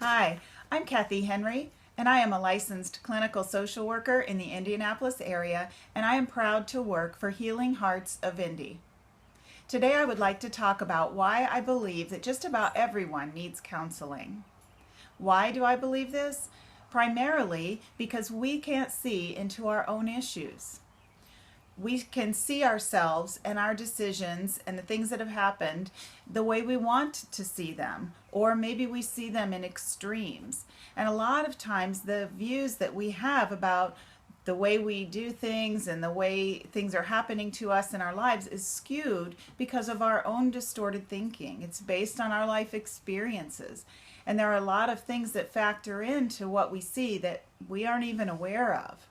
Hi, I'm Kathy Henry, and I am a licensed clinical social worker in the Indianapolis area, and I am proud to work for Healing Hearts of Indy. Today I would like to talk about why I believe that just about everyone needs counseling. Why do I believe this? Primarily because we can't see into our own issues. We can see ourselves and our decisions and the things that have happened the way we want to see them, or maybe we see them in extremes. And a lot of times the views that we have about the way we do things and the way things are happening to us in our lives is skewed because of our own distorted thinking. It's based on our life experiences. And there are a lot of things that factor into what we see that we aren't even aware of.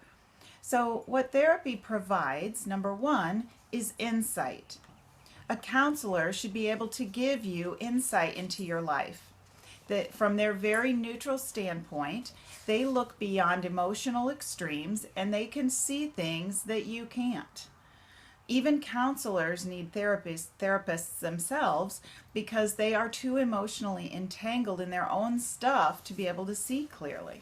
So what therapy provides, number one, is insight. A counselor should be able to give you insight into your life. That from their very neutral standpoint, they look beyond emotional extremes and they can see things that you can't. Even counselors need therapists themselves because they are too emotionally entangled in their own stuff to be able to see clearly.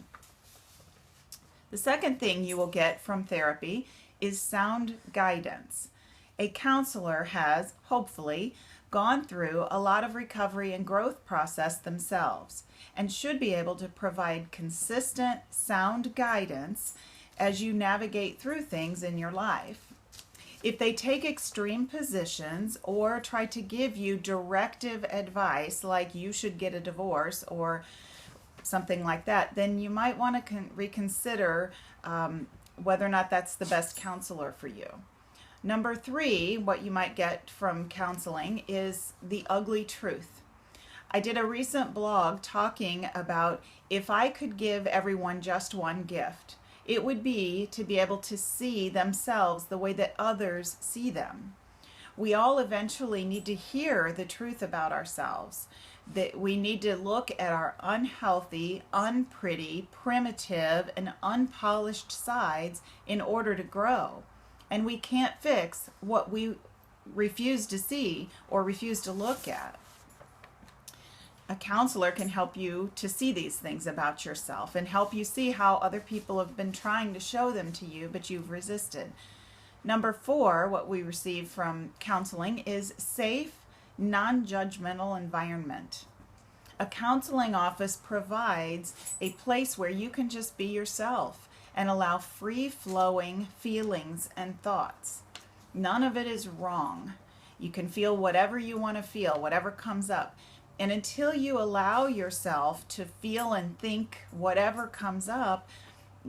The second thing you will get from therapy is sound guidance. A counselor has, hopefully, gone through a lot of recovery and growth process themselves and should be able to provide consistent, sound guidance as you navigate through things in your life. If they take extreme positions or try to give you directive advice like you should get a divorce or something like that, then you might want to reconsider whether or not that's the best counselor for you. Number three, what you might get from counseling is the ugly truth. I did a recent blog talking about if I could give everyone just one gift, it would be to be able to see themselves the way that others see them. We all eventually need to hear the truth about ourselves. That we need to look at our unhealthy, unpretty, primitive, and unpolished sides in order to grow. And we can't fix what we refuse to see or refuse to look at. A counselor can help you to see these things about yourself and help you see how other people have been trying to show them to you, but you've resisted. Number four, what we receive from counseling is safe, non-judgmental environment. A counseling office provides a place where you can just be yourself and allow free-flowing feelings and thoughts. None of it is wrong. You can feel whatever you want to feel, whatever comes up. And until you allow yourself to feel and think whatever comes up,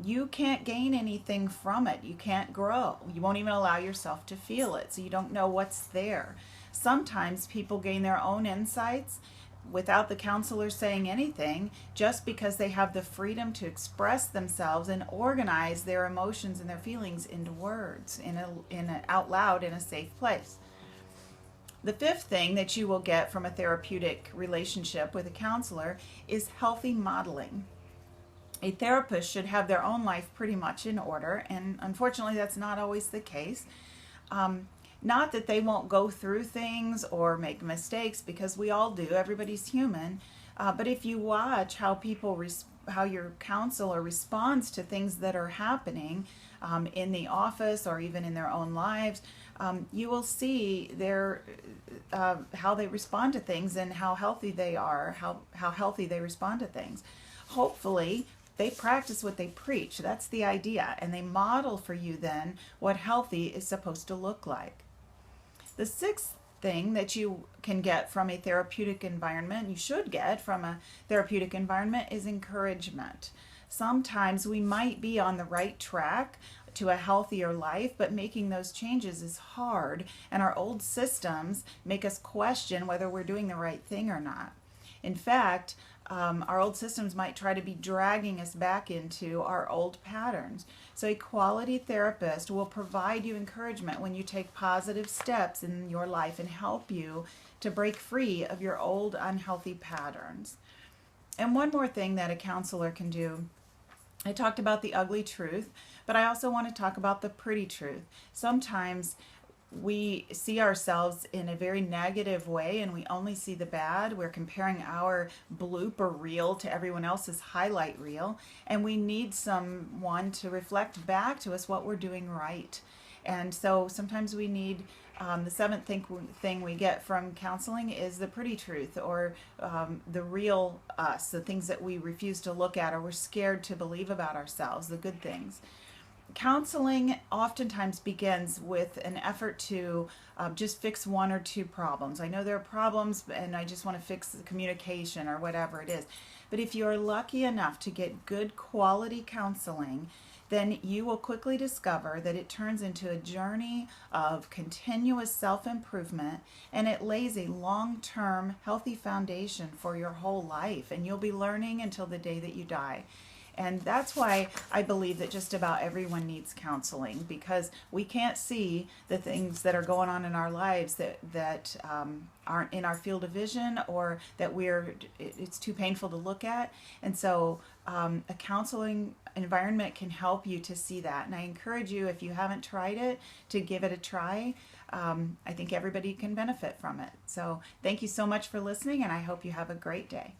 you can't gain anything from it. You can't grow. You won't even allow yourself to feel it, so you don't know what's there. Sometimes people gain their own insights without the counselor saying anything, just because they have the freedom to express themselves and organize their emotions and their feelings into words, out loud in a safe place. The fifth thing that you will get from a therapeutic relationship with a counselor is healthy modeling. A therapist should have their own life pretty much in order, and unfortunately that's not always the case. Not that they won't go through things or make mistakes, because we all do, everybody's human, but if you watch how how your counselor responds to things that are happening in the office or even in their own lives, you will see how they respond to things and how healthy they are, how healthy they respond to things. Hopefully they practice what they preach. That's the idea. And they model for you then what healthy is supposed to look like. The sixth thing that you can get from a therapeutic environment, you should get from a therapeutic environment, is encouragement. Sometimes we might be on the right track to a healthier life, but making those changes is hard, and our old systems make us question whether we're doing the right thing or not. In fact, our old systems might try to be dragging us back into our old patterns. So a quality therapist will provide you encouragement when you take positive steps in your life and help you to break free of your old unhealthy patterns. And one more thing that a counselor can do, I talked about the ugly truth, but I also want to talk about the pretty truth. Sometimes we see ourselves in a very negative way and we only see the bad. We're comparing our blooper reel to everyone else's highlight reel, and we need someone to reflect back to us what we're doing right. And so sometimes we need the seventh thing we get from counseling is the pretty truth, or the real us, the things that we refuse to look at or we're scared to believe about ourselves, the good things. Counseling oftentimes begins with an effort to just fix one or two problems. I know there are problems and I just want to fix the communication or whatever it is. But if you're lucky enough to get good quality counseling, then you will quickly discover that it turns into a journey of continuous self-improvement, and it lays a long-term healthy foundation for your whole life, and you'll be learning until the day that you die. And that's why I believe that just about everyone needs counseling, because we can't see the things that are going on in our lives that aren't in our field of vision, or that it's too painful to look at. And so a counseling environment can help you to see that. And I encourage you, if you haven't tried it, to give it a try. I think everybody can benefit from it. So thank you so much for listening, and I hope you have a great day.